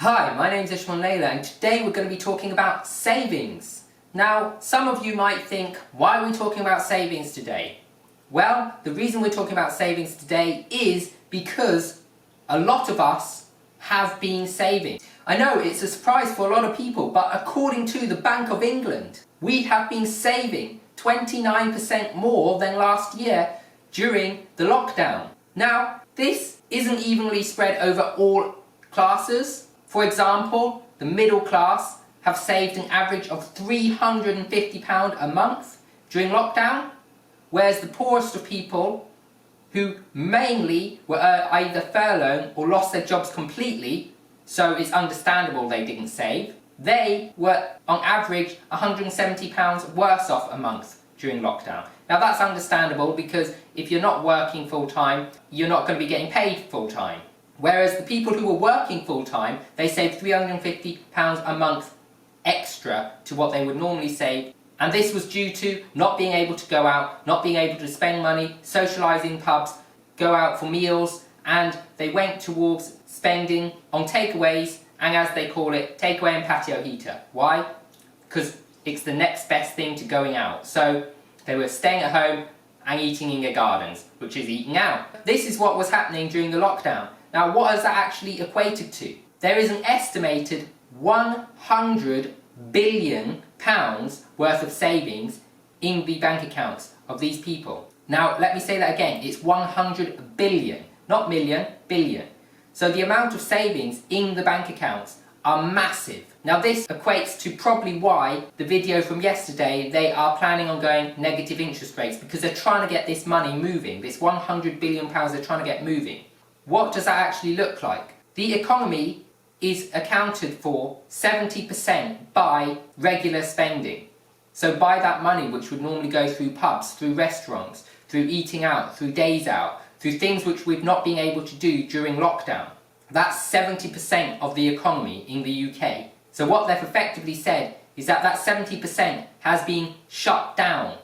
Hi, my name's Ishmael Naylor and today we're going to be talking about savings. Now, some of you might think, why are we talking about savings today? Well, the reason we're talking about savings today is because a lot of us have been saving. I know it's a surprise for a lot of people, but according to the Bank of England, we have been saving 29% more than last year during the lockdown. Now, this isn't evenly spread over all classes. For example, the middle class have saved an average of £350 a month during lockdown, whereas the poorest of people, who mainly were either furloughed or lost their jobs completely, so it's understandable they didn't save, they were on average £170 worse off a month during lockdown. Now that's understandable because if you're not working full-time, you're not going to be getting paid full-time. Whereas the people who were working full-time, they saved £350 a month extra to what they would normally save, and this was due to not being able to go out, not being able to spend money, socialise in pubs, go out for meals, and they went towards spending on takeaways and, as they call it, takeaway and patio heater. Why? Because it's the next best thing to going out. So they were staying at home and eating in their gardens, which is eating out. This is what was happening during the lockdown. Now, what has that actually equated to? There is an estimated £100 billion worth of savings in the bank accounts of these people. Now, let me say that again. It's 100 billion, not million, billion. So the amount of savings in the bank accounts are massive. Now, this equates to probably why the video from yesterday, they are planning on going negative interest rates, because they're trying to get this money moving. This £100 billion they're trying to get moving. What does that actually look like? The economy is accounted for 70% by regular spending. So by that money which would normally go through pubs, through restaurants, through eating out, through days out, through things which we've not been able to do during lockdown. That's 70% of the economy in the UK. So what they've effectively said is that that 70% has been shut down.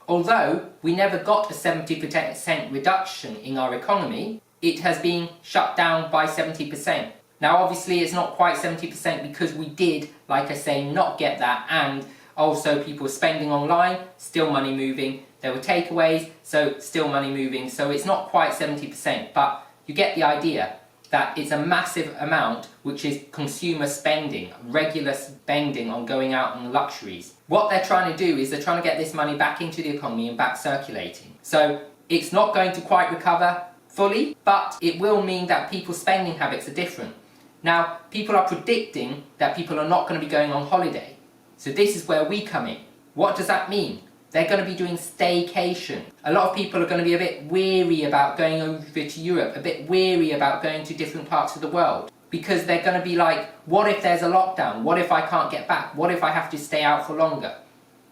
Although we never got a 70% reduction in our economy, it has been shut down by 70%. Now obviously it's not quite 70% because we did, like I say, not get that, and also people were spending online, still money moving. There were takeaways, so still money moving, so it's not quite 70%, but you get the idea that it's a massive amount which is consumer spending, regular spending on going out on luxuries. What they're trying to do is they're trying to get this money back into the economy and back circulating. So it's not going to quite recover fully, but it will mean that people's spending habits are different. Now, people are predicting that people are not going to be going on holiday. So this is where we come in. What does that mean? They're going to be doing staycation. A lot of people are going to be a bit weary about going over to Europe, a bit weary about going to different parts of the world, because they're going to be like, what if there's a lockdown? What if I can't get back? What if I have to stay out for longer?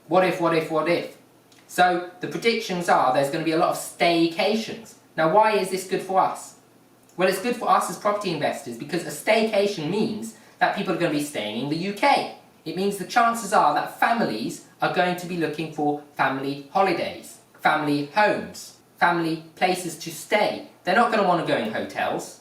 What if, what if, what if? So the predictions are there's going to be a lot of staycations. Now, why is this good for us? Well, it's good for us as property investors because a staycation means that people are going to be staying in the UK. It means the chances are that families are going to be looking for family holidays, family homes, family places to stay. They're not going to want to go in hotels.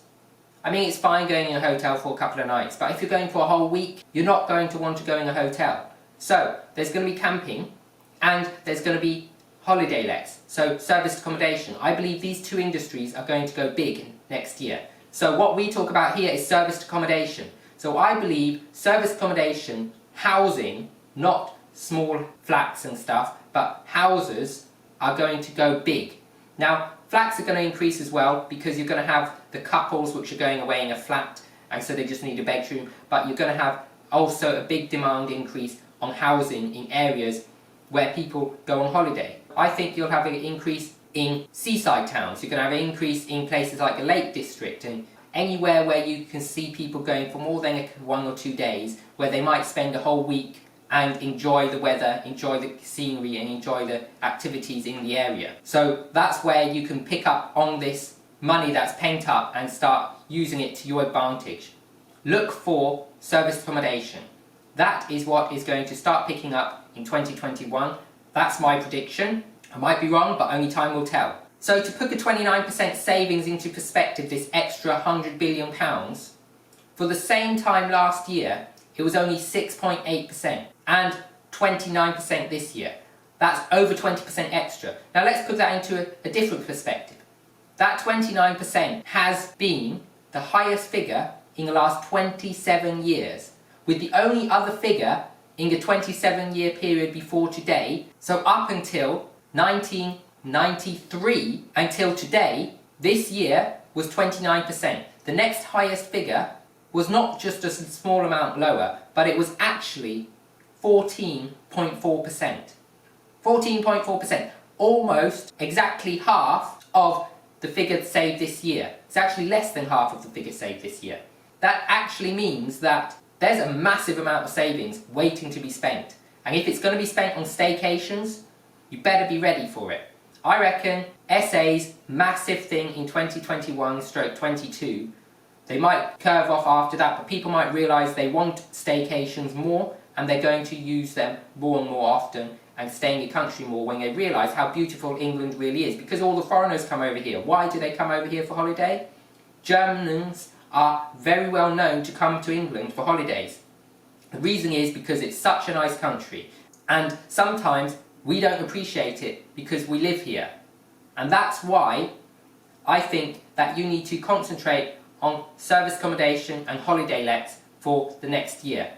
I mean, it's fine going in a hotel for a couple of nights, but if you're going for a whole week, you're not going to want to go in a hotel. So, there's going to be camping and there's going to be holiday lets, so serviced accommodation. I believe these two industries are going to go big next year. So what we talk about here is serviced accommodation. So I believe serviced accommodation, housing, not small flats and stuff, but houses are going to go big. Now, flats are going to increase as well because you're going to have the couples which are going away in a flat and so they just need a bedroom, but you're going to have also a big demand increase on housing in areas where people go on holiday. I think you'll have an increase in seaside towns. You're going to have an increase in places like the Lake District and anywhere where you can see people going for more than 1 or 2 days, where they might spend a whole week and enjoy the weather, enjoy the scenery and enjoy the activities in the area. So that's where you can pick up on this money that's pent up and start using it to your advantage. Look for serviced accommodation. That is what is going to start picking up in 2021. That's my prediction. I might be wrong, but only time will tell. So to put a 29% savings into perspective, this extra £100 billion, For the same time last year, it was only 6.8% and 29% this year. That's over 20% extra. Now let's put that into a different perspective. That 29% has been the highest figure in the last 27 years, with the only other figure in the 27-year period before today, so up until 1993 until today, this year was 29%. The next highest figure was not just a small amount lower, but it was actually 14.4%. 14.4%, almost exactly half of the figure saved this year. It's actually less than half of the figure saved this year. That actually means that there's a massive amount of savings waiting to be spent. And if it's going to be spent on staycations, you better be ready for it. I reckon SA's massive thing in 2021/22, they might curve off after that, but people might realise they want staycations more and they're going to use them more and more often and stay in the country more when they realise how beautiful England really is. Because all the foreigners come over here. Why do they come over here for holiday? Germans are very well known to come to England for holidays. The reason is because it's such a nice country, and sometimes we don't appreciate it because we live here. And that's why I think that you need to concentrate on service accommodation and holiday lets for the next year.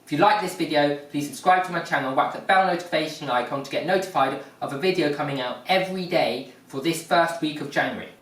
If you like this video, please subscribe to my channel, whack the bell notification icon to get notified of a video coming out every day for this first week of January.